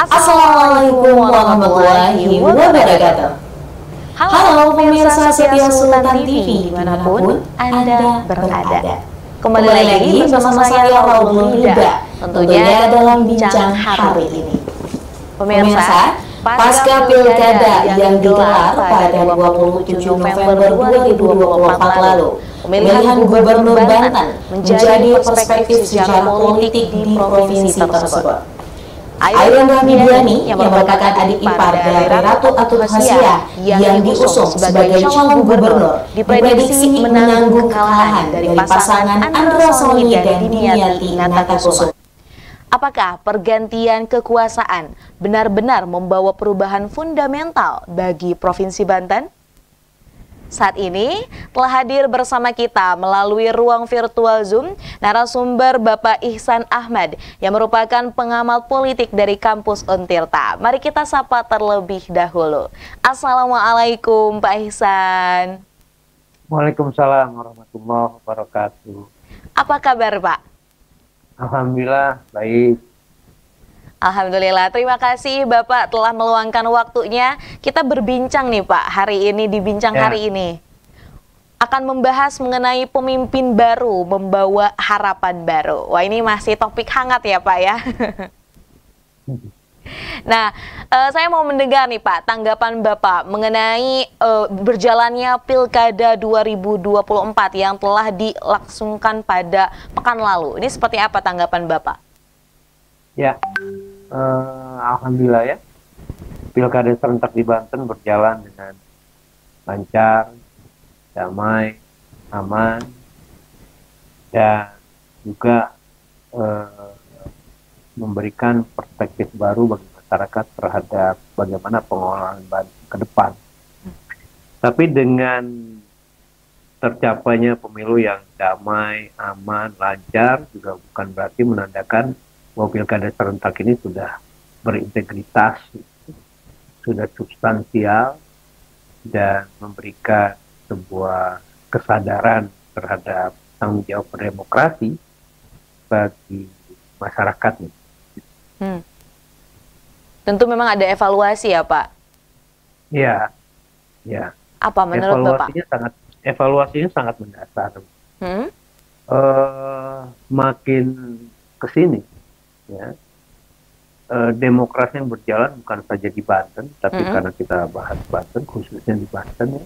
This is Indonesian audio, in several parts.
Assalamualaikum warahmatullahi wabarakatuh. Halo pemirsa setia Sultan TV dimanapun Anda berada. Kembali lagi bersama saya Raudul Huda, tentunya dalam bincang hari ini. Pemirsa, pasca pilkada yang digelar pada 27 November 2024 lalu, pemilihan gubernur Banten menjadi perspektif sejarah politik di provinsi tersebut. Airin Rahmidiani yang merupakan adik ipar dari Ratu Atut Hasiah yang diusung sebagai calon gubernur diprediksi menanggung kekalahan dari pasangan Andra Soni dan Dimiati Natakusuma. Apakah pergantian kekuasaan benar-benar membawa perubahan fundamental bagi Provinsi Banten? Saat ini telah hadir bersama kita melalui ruang virtual Zoom narasumber Bapak Ihsan Ahmad yang merupakan pengamat politik dari kampus Untirta. Mari kita sapa terlebih dahulu. Assalamualaikum Pak Ihsan. Waalaikumsalam warahmatullahi wabarakatuh. Apa kabar Pak? Alhamdulillah baik. Alhamdulillah, terima kasih Bapak telah meluangkan waktunya. Kita berbincang nih Pak, hari ini di Bincang Hari ini akan membahas mengenai pemimpin baru membawa harapan baru. Wah, ini masih topik hangat ya Pak ya. Nah, saya mau mendengar nih Pak, tanggapan Bapak mengenai berjalannya Pilkada 2024 yang telah dilangsungkan pada pekan lalu. Ini seperti apa tanggapan Bapak? Ya, alhamdulillah ya, Pilkada serentak di Banten berjalan dengan lancar, damai, aman, dan juga memberikan perspektif baru bagi masyarakat terhadap bagaimana pengelolaan Banten ke depan. Tapi dengan tercapainya pemilu yang damai, aman, lancar juga bukan berarti menandakan bahwa Pilkada serentak ini sudah berintegritas, sudah substansial, dan memberikan sebuah kesadaran terhadap tanggung jawab berdemokrasi bagi masyarakat. Tentu memang ada evaluasi ya Pak? Ya, ya. Apa menurut Bapak? Evaluasinya sangat mendasar. Makin kesini, ya, demokrasi yang berjalan bukan saja di Banten, tapi karena kita bahas Banten, khususnya di Banten, ya,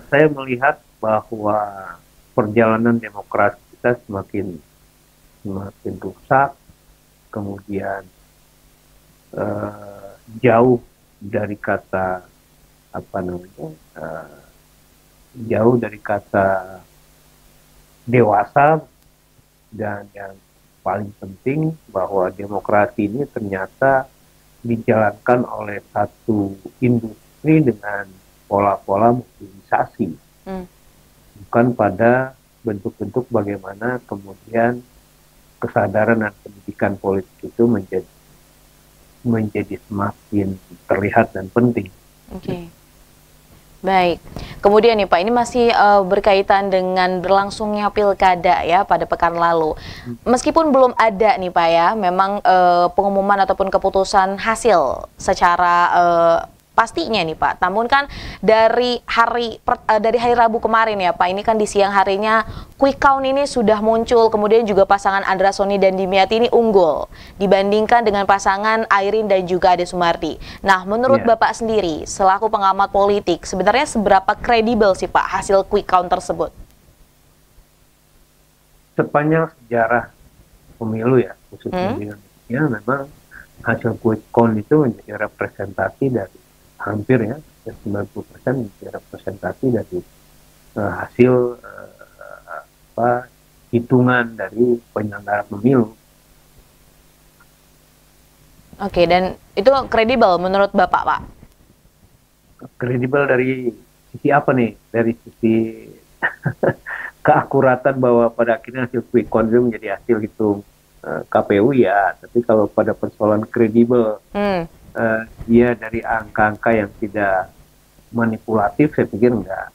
saya melihat bahwa perjalanan demokrasi kita semakin rusak, kemudian jauh dari kata jauh dari kata dewasa, dan yang paling penting bahwa demokrasi ini ternyata dijalankan oleh satu industri dengan pola-pola mobilisasi, bukan pada bentuk-bentuk bagaimana kemudian kesadaran dan pendidikan politik itu menjadi semakin terlihat dan penting. Oke. Baik, kemudian nih Pak, ini masih berkaitan dengan berlangsungnya pilkada ya pada pekan lalu. Meskipun belum ada nih Pak ya, memang pengumuman ataupun keputusan hasil secara pastinya nih Pak. Namun kan dari hari Rabu kemarin ya Pak, ini kan di siang harinya quick count ini sudah muncul, kemudian juga pasangan Andra Soni dan Dimiati ini unggul dibandingkan dengan pasangan Airin dan juga Ade Sumardi. Nah, menurut Bapak sendiri selaku pengamat politik, sebenarnya seberapa kredibel sih Pak hasil quick count tersebut? Sepanjang sejarah pemilu ya, khususnya di Indonesia, memang hasil quick count itu menjadi representasi dari hampir ya 90% menjadi representasi dari hasil hitungan dari penyelenggara pemilu. Oke, dan itu kredibel menurut Bapak, Pak? Kredibel dari sisi apa nih? Dari sisi keakuratan bahwa pada akhirnya hasil quick count itu menjadi hasil hitung KPU ya, tapi kalau pada persoalan kredibel, dia dari angka-angka yang tidak manipulatif, saya pikir enggak.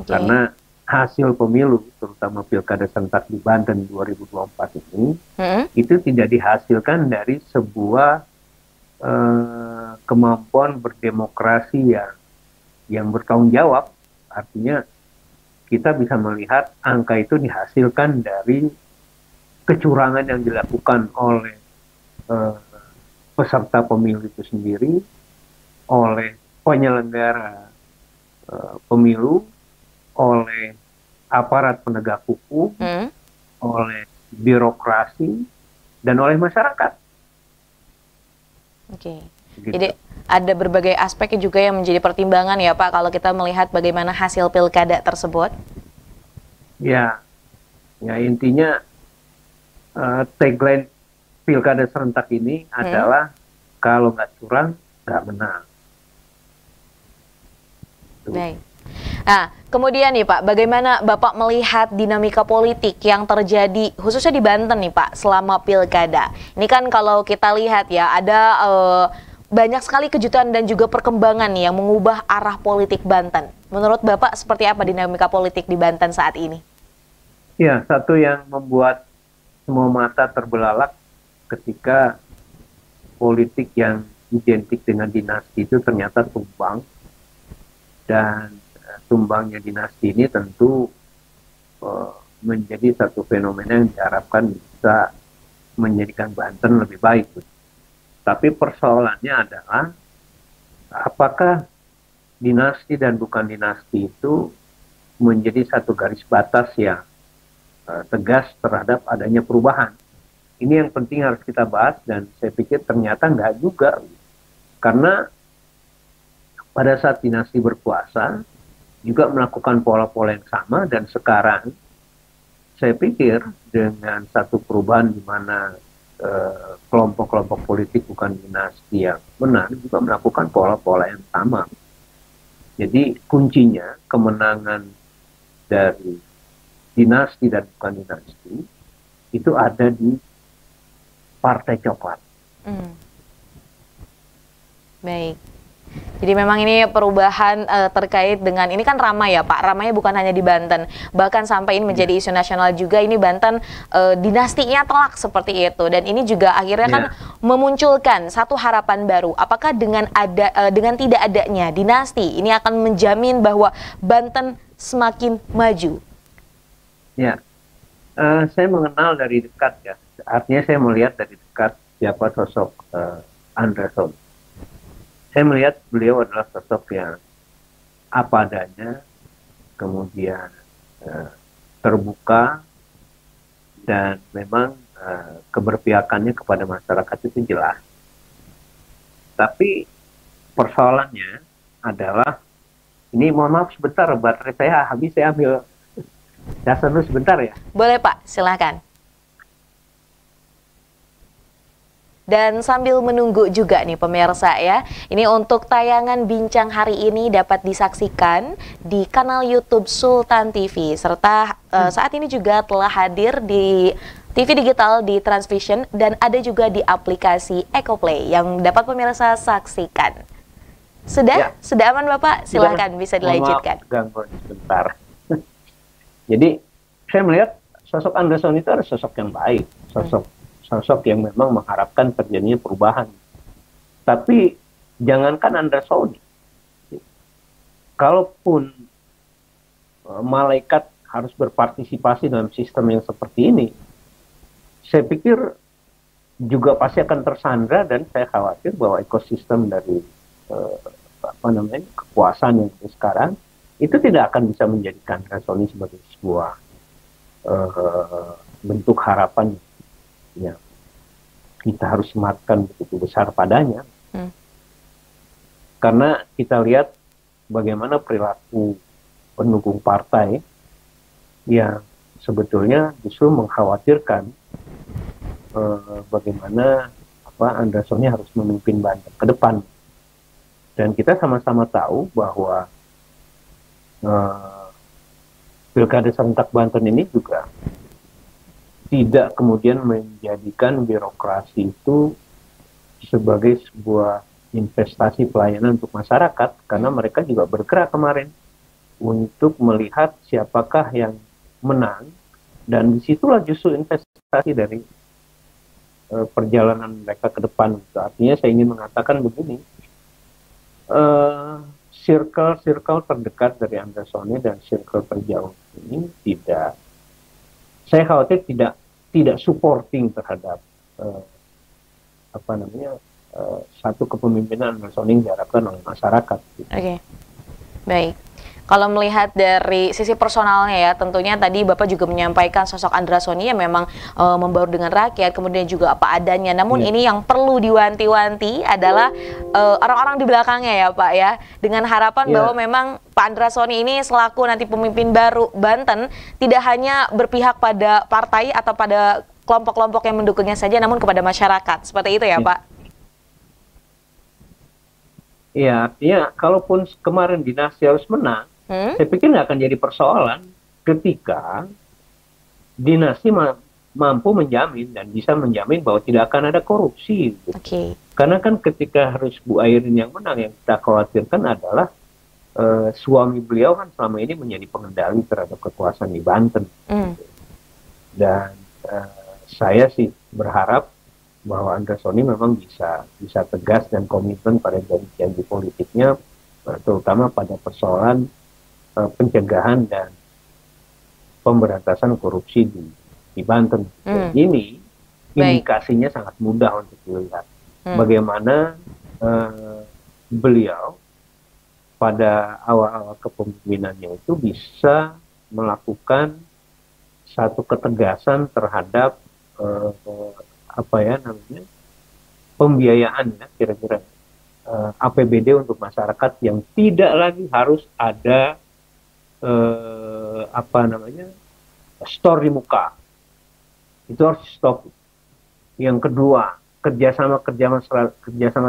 Karena hasil pemilu, terutama pilkada serentak di Banten 2024 ini, itu tidak dihasilkan dari sebuah kemampuan berdemokrasi yang bertanggung jawab. Artinya kita bisa melihat angka itu dihasilkan dari kecurangan yang dilakukan oleh peserta pemilu itu sendiri, oleh penyelenggara pemilu, oleh aparat penegak hukum, oleh birokrasi, dan oleh masyarakat. Oke. Gitu. Jadi ada berbagai aspek juga yang menjadi pertimbangan ya Pak kalau kita melihat bagaimana hasil pilkada tersebut. Ya intinya tagline pilkada serentak ini adalah kalau nggak curang nggak menang. Baik. Nah, kemudian nih Pak, bagaimana Bapak melihat dinamika politik yang terjadi khususnya di Banten nih Pak selama pilkada? Ini kan kalau kita lihat ya ada banyak sekali kejutan dan juga perkembangan nih yang mengubah arah politik Banten. Menurut Bapak seperti apa dinamika politik di Banten saat ini? Ya, satu yang membuat semua mata terbelalak ketika politik yang identik dengan dinasti itu ternyata tumbang. Dan tumbangnya dinasti ini tentu menjadi satu fenomena yang diharapkan bisa menjadikan Banten lebih baik. Tapi persoalannya adalah apakah dinasti dan bukan dinasti itu menjadi satu garis batas yang tegas terhadap adanya perubahan. Ini yang penting harus kita bahas dan saya pikir ternyata enggak juga. Karena pada saat dinasti berkuasa juga melakukan pola-pola yang sama dan sekarang saya pikir dengan satu perubahan di mana kelompok-kelompok politik bukan dinasti yang menang juga melakukan pola-pola yang sama. Jadi kuncinya kemenangan dari dinasti dan bukan dinasti itu ada di partai coklat. Baik. Jadi memang ini perubahan terkait dengan, ini kan ramai ya Pak, ramainya bukan hanya di Banten, bahkan sampai ini menjadi isu nasional juga, ini Banten dinastinya telak seperti itu, dan ini juga akhirnya kan memunculkan satu harapan baru, apakah dengan tidak adanya dinasti, ini akan menjamin bahwa Banten semakin maju? Ya, saya mengenal dari dekat ya, artinya saya melihat dari dekat siapa sosok Anderson. Saya melihat beliau adalah sosok yang apa adanya, kemudian terbuka, dan memang keberpihakannya kepada masyarakat itu jelas. Tapi persoalannya adalah, ini mohon maaf sebentar, baterai saya habis, saya ambil casan dulu sebentar ya. Boleh Pak, silakan. Dan sambil menunggu juga nih pemirsa ya, ini untuk tayangan bincang hari ini dapat disaksikan di kanal YouTube Sultan TV, serta saat ini juga telah hadir di TV digital di Transvision dan ada juga di aplikasi Ecoplay yang dapat pemirsa saksikan. Sudah? Ya. Sudah aman Bapak? Silakan bisa dilanjutkan. Gangguan sebentar. Jadi saya melihat sosok Anderson itu adalah sosok yang baik, sosok yang memang mengharapkan terjadinya perubahan. Tapi jangankan Anderson, kalaupun malaikat harus berpartisipasi dalam sistem yang seperti ini, saya pikir juga pasti akan tersandra, dan saya khawatir bahwa ekosistem dari kekuasaan yang sekarang itu tidak akan bisa menjadikan Anderson sebagai sebuah bentuk harapan yang kita harus sematkan begitu besar padanya. Karena kita lihat bagaimana perilaku pendukung partai yang sebetulnya justru mengkhawatirkan bagaimana Andersonnya harus memimpin Banten ke depan. Dan kita sama-sama tahu bahwa pilkada serentak Banten ini juga tidak kemudian menjadikan birokrasi itu sebagai sebuah investasi pelayanan untuk masyarakat, karena mereka juga bergerak kemarin untuk melihat siapakah yang menang, dan disitulah justru investasi dari perjalanan mereka ke depan. Artinya saya ingin mengatakan begini, circle terdekat dari Andersoni dan circle terjauh ini saya khawatir tidak supporting terhadap satu kepemimpinan Andersoni yang diharapkan oleh masyarakat. Oke, baik. Kalau melihat dari sisi personalnya ya, tentunya tadi Bapak juga menyampaikan sosok Andersoni yang memang membaur dengan rakyat, kemudian juga apa adanya. Namun ini yang perlu diwanti-wanti adalah orang-orang di belakangnya ya Pak ya, dengan harapan bahwa memang Pak Andersoni ini selaku nanti pemimpin baru Banten tidak hanya berpihak pada partai atau pada kelompok-kelompok yang mendukungnya saja, namun kepada masyarakat. Seperti itu ya Pak? Iya, artinya kalaupun kemarin dinasti harus menang, saya pikir nggak akan jadi persoalan ketika dinasti mampu menjamin dan bisa menjamin bahwa tidak akan ada korupsi. Gitu. Karena kan ketika harus Bu Airin yang menang, yang kita khawatirkan adalah suami beliau kan selama ini menjadi pengendali terhadap kekuasaan di Banten. Dan saya sih berharap bahwa Andersoni memang bisa tegas dan komitmen pada janji-janji politiknya, terutama pada persoalan pencegahan dan pemberantasan korupsi di Banten. Ini indikasinya sangat mudah untuk dilihat bagaimana beliau pada awal-awal kepemimpinannya itu bisa melakukan satu ketegasan terhadap pembiayaan ya kira-kira APBD untuk masyarakat yang tidak lagi harus ada store di muka, itu harus stop. Yang kedua, kerjasama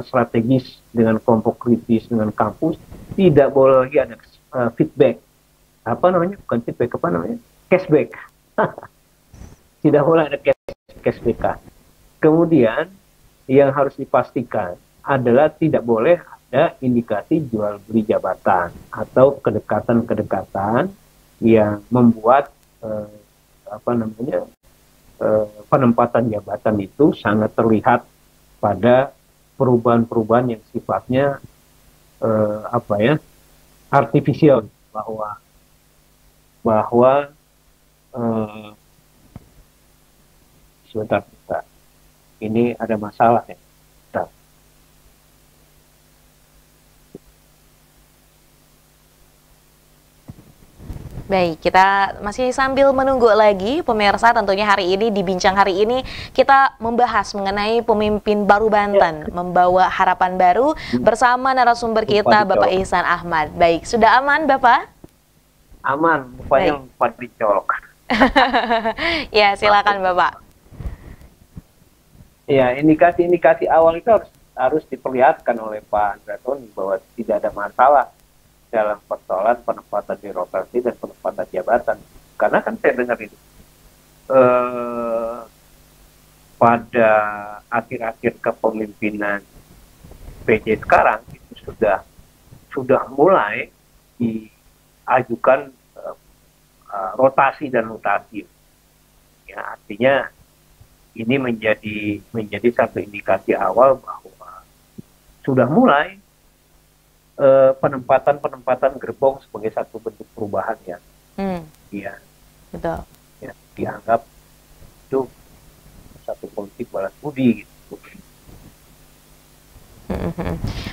strategis dengan kelompok kritis, dengan kampus, tidak boleh lagi ada feedback, cashback. Tidak boleh ada cashback. Kemudian yang harus dipastikan adalah tidak boleh ada indikasi jual beli jabatan atau kedekatan yang membuat penempatan jabatan itu sangat terlihat pada perubahan-perubahan yang sifatnya artifisial, bahwa sebentar, ini ada masalah ya. Baik, kita masih sambil menunggu lagi pemirsa, tentunya hari ini di Bincang Hari ini kita membahas mengenai pemimpin baru Banten, membawa harapan baru bersama narasumber kita Bapak Ihsan Ahmad. Baik, sudah aman Bapak? Aman, rupanya lupa dicolok. Ya, silakan Bapak. Ya, indikasi awal itu harus diperlihatkan oleh Pak Andersoni bahwa tidak ada masalah dalam persoalan penempatan birokrasi dan penempatan jabatan. Karena kan saya dengar ini pada akhir-akhir kepemimpinan PJ sekarang itu sudah mulai diajukan rotasi dan mutasi. Ya, artinya ini menjadi satu indikasi awal bahwa sudah mulai penempatan gerbong sebagai satu bentuk perubahan ya. Betul. Ya, dianggap itu satu politik balas budi gitu.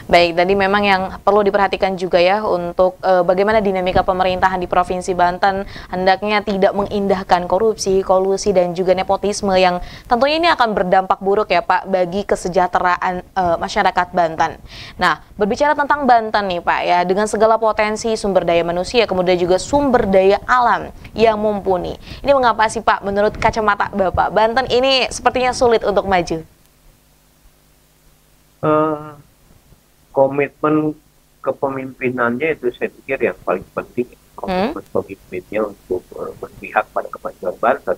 Baik, tadi memang yang perlu diperhatikan juga ya untuk bagaimana dinamika pemerintahan di Provinsi Banten hendaknya tidak mengindahkan korupsi, kolusi dan juga nepotisme yang tentunya ini akan berdampak buruk ya Pak bagi kesejahteraan masyarakat Banten. Nah, berbicara tentang Banten nih Pak ya, dengan segala potensi sumber daya manusia kemudian juga sumber daya alam yang mumpuni. Ini mengapa sih Pak menurut kacamata Bapak Banten ini sepertinya sulit untuk maju? Komitmen kepemimpinannya itu saya pikir yang paling penting. Komitmen pemimpinnya untuk berpihak pada kemajuan Banten,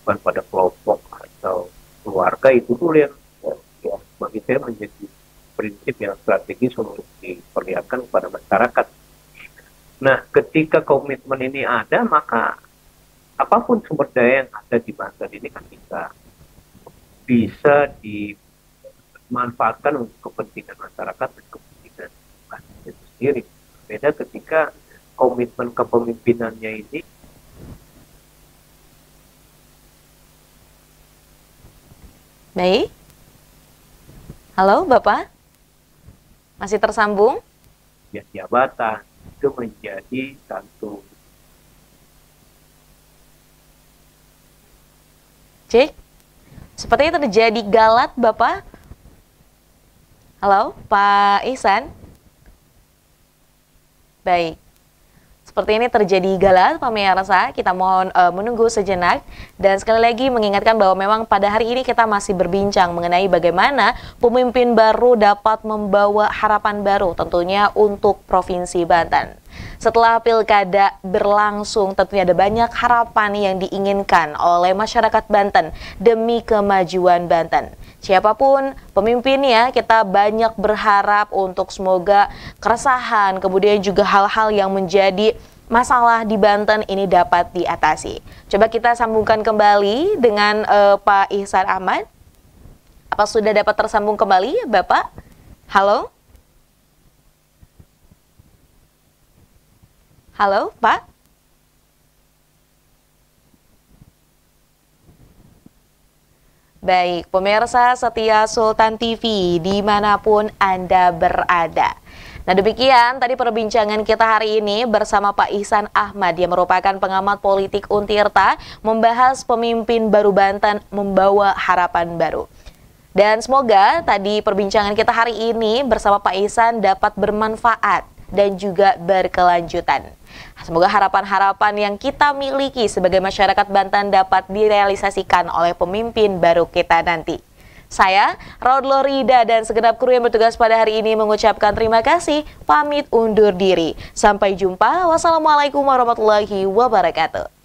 bukan pada kelompok atau keluarga, itu dulu yang bagi saya menjadi prinsip yang strategis untuk diperlihatkan kepada masyarakat. Nah, ketika komitmen ini ada, maka apapun sumber daya yang ada di Banten ini kan bisa bisa dimanfaatkan untuk kepentingan masyarakat dan kepentingan itu sendiri. Beda ketika komitmen kepemimpinannya ini baik. Halo Bapak, masih tersambung? Ya, jabatan itu menjadi satu. Cik, sepertinya terjadi galat Bapak. Halo Pak Ihsan. Baik. Seperti ini terjadi galat pemirsa, kita mohon menunggu sejenak. Dan sekali lagi mengingatkan bahwa memang pada hari ini kita masih berbincang mengenai bagaimana pemimpin baru dapat membawa harapan baru tentunya untuk Provinsi Banten. Setelah pilkada berlangsung, tentunya ada banyak harapan yang diinginkan oleh masyarakat Banten demi kemajuan Banten. Siapapun pemimpinnya, kita banyak berharap untuk semoga keresahan, kemudian juga hal-hal yang menjadi masalah di Banten ini dapat diatasi. Coba kita sambungkan kembali dengan Pak Ihsan Ahmad. Apa sudah dapat tersambung kembali, Bapak? Halo? Halo, Pak? Baik, pemirsa setia Sultan TV dimanapun Anda berada. Nah demikian tadi perbincangan kita hari ini bersama Pak Ihsan Ahmad yang merupakan pengamat politik Untirta, membahas pemimpin baru Banten membawa harapan baru. Dan semoga tadi perbincangan kita hari ini bersama Pak Ihsan dapat bermanfaat dan juga berkelanjutan. Semoga harapan-harapan yang kita miliki sebagai masyarakat Banten dapat direalisasikan oleh pemimpin baru kita nanti. Saya, Rodlo Rida dan segenap kru yang bertugas pada hari ini mengucapkan terima kasih, pamit undur diri. Sampai jumpa, wassalamualaikum warahmatullahi wabarakatuh.